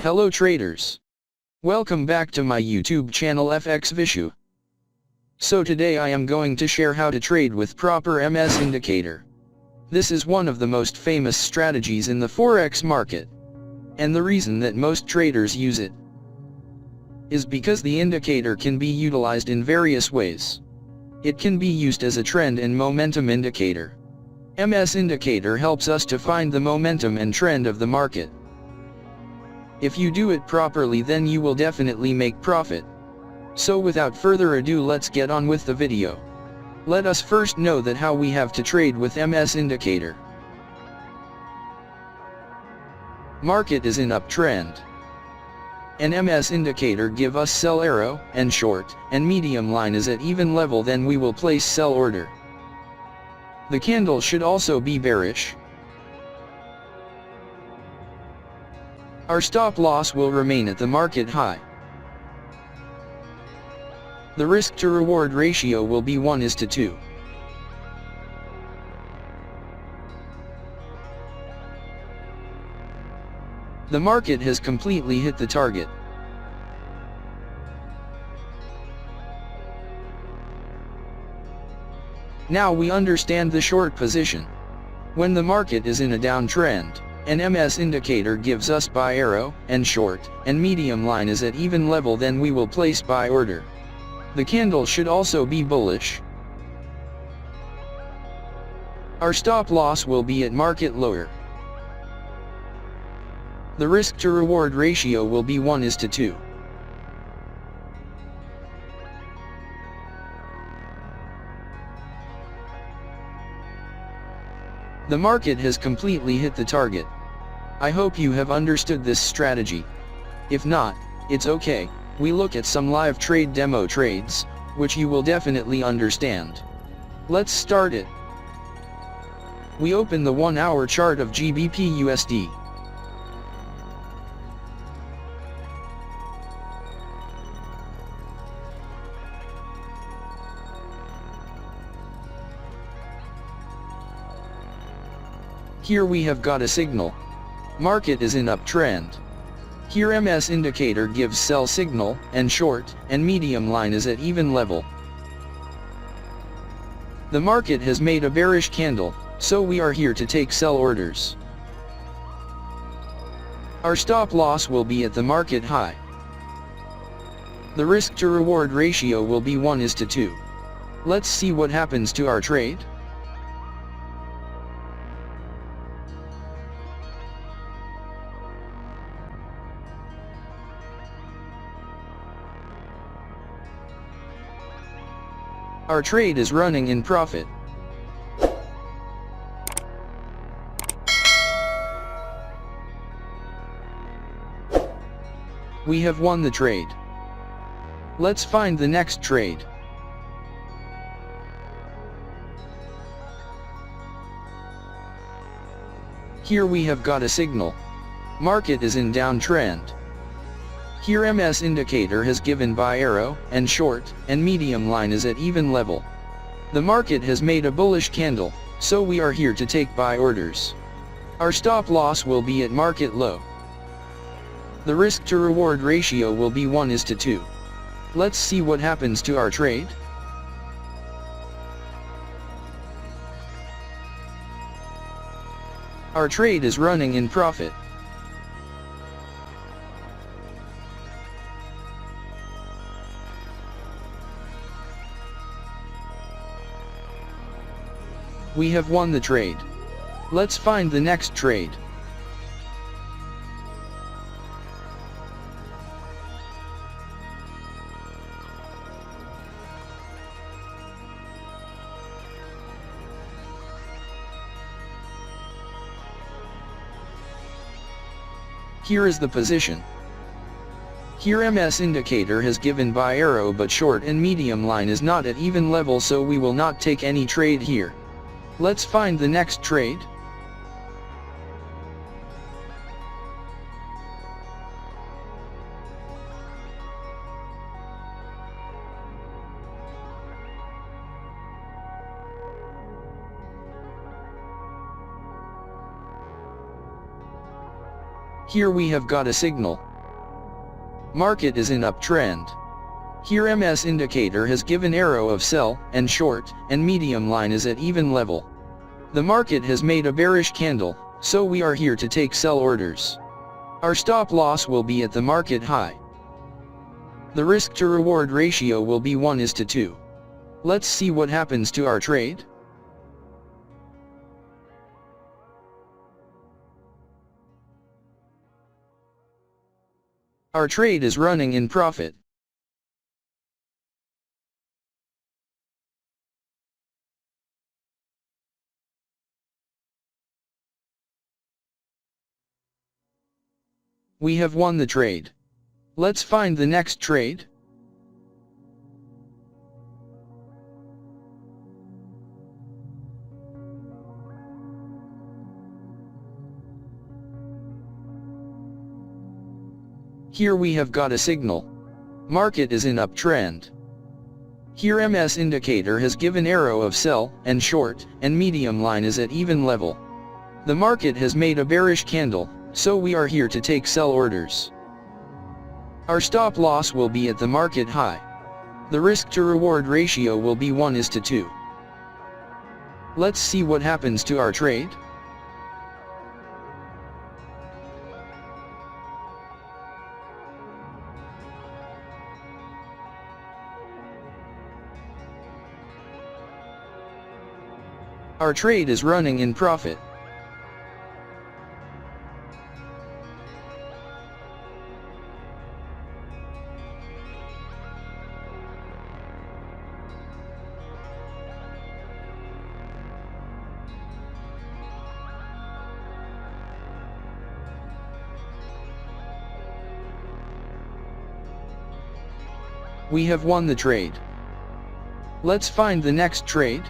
Hello traders. Welcome back to my YouTube channel FX Vishu. So today I am going to share how to trade with proper MS indicator. This is one of the most famous strategies in the forex market. And the reason that most traders use it is because the indicator can be utilized in various ways. It can be used as a trend and momentum indicator. MS indicator helps us to find the momentum and trend of the market. If you do it properly, then you will definitely make profit. So without further ado, let's get on with the video. Let us first know that how we have to trade with MS indicator. Market is in uptrend. An MS indicator give us sell arrow, and short, and medium line is at even level, then we will place sell order. The candle should also be bearish. Our stop loss will remain at the market high. The risk to reward ratio will be 1:2. The market has completely hit the target. Now we understand the short position. When the market is in a downtrend, an MS indicator gives us buy arrow, and short, and medium line is at even level, then we will place buy order. The candle should also be bullish. Our stop loss will be at market lower. The risk to reward ratio will be 1:2. The market has completely hit the target. I hope you have understood this strategy. If not, it's okay, we look at some live trade demo trades, which you will definitely understand. Let's start it. We open the 1-hour chart of GBP USD. Here we have got a signal. Market is in uptrend. Here MS indicator gives sell signal, and short, and medium line is at even level. The market has made a bearish candle, so we are here to take sell orders. Our stop loss will be at the market high. The risk to reward ratio will be 1:2. Let's see what happens to our trade. Our trade is running in profit. We have won the trade. Let's find the next trade. Here we have got a signal. Market is in downtrend. Here MS indicator has given buy arrow, and short, and medium line is at even level. The market has made a bullish candle, so we are here to take buy orders. Our stop loss will be at market low. The risk to reward ratio will be 1:2. Let's see what happens to our trade. Our trade is running in profit. We have won the trade. Let's find the next trade. Here is the position. Here MS indicator has given buy arrow, but short and medium line is not at even level, so we will not take any trade here. Let's find the next trade. Here we have got a signal. Market is in uptrend. Here MS indicator has given arrow of sell, and short, and medium line is at even level. The market has made a bearish candle, so we are here to take sell orders. Our stop loss will be at the market high. The risk to reward ratio will be 1:2. Let's see what happens to our trade. Our trade is running in profit. We have won the trade. Let's find the next trade. Here we have got a signal. Market is in uptrend. Here MS indicator has given arrow of sell, and short, and medium line is at even level. The market has made a bearish candle, so we are here to take sell orders. Our stop loss will be at the market high. The risk to reward ratio will be 1:2. Let's see what happens to our trade. Our trade is running in profit. We have won the trade. Let's find the next trade.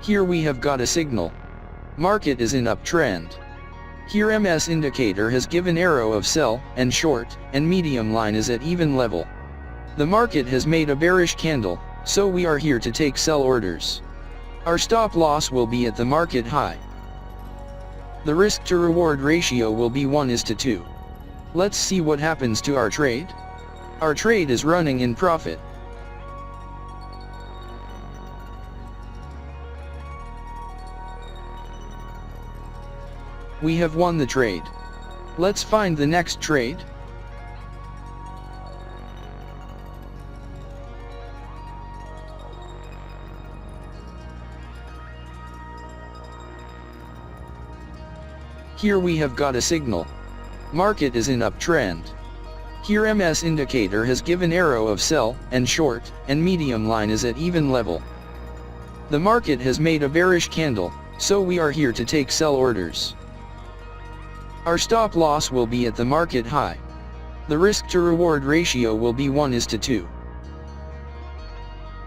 Here we have got a signal. Market is in uptrend. Here MS indicator has given arrow of sell, and short, and medium line is at even level. The market has made a bearish candle, so we are here to take sell orders. Our stop loss will be at the market high. The risk to reward ratio will be 1:2. Let's see what happens to our trade. Our trade is running in profit. We have won the trade. Let's find the next trade. Here we have got a signal. Market is in uptrend. Here MS indicator has given arrow of sell, and short, and medium line is at even level. The market has made a bearish candle, so we are here to take sell orders. Our stop loss will be at the market high. The risk to reward ratio will be 1:2.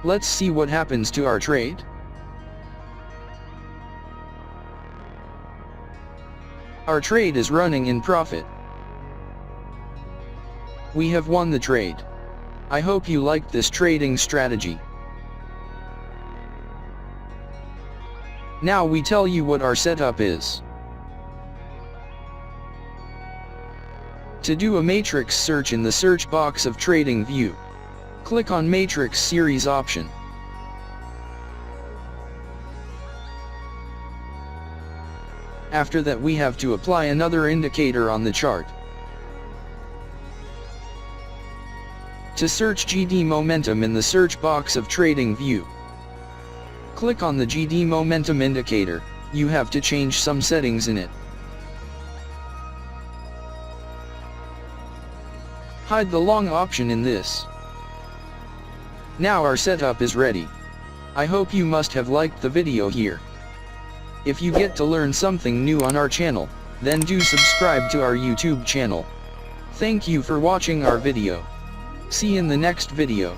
Let's see what happens to our trade. Our trade is running in profit. We have won the trade. I hope you liked this trading strategy. Now we tell you what our setup is. To do a matrix search in the search box of Tradingview, click on Matrix Series option. After that we have to apply another indicator on the chart. To search GD momentum in the search box of Tradingview, click on the GD momentum indicator. You have to change some settings in it. Hide the long option in this. Now our setup is ready. I hope you must have liked the video here. If you get to learn something new on our channel, then do subscribe to our YouTube channel. Thank you for watching our video. See you in the next video.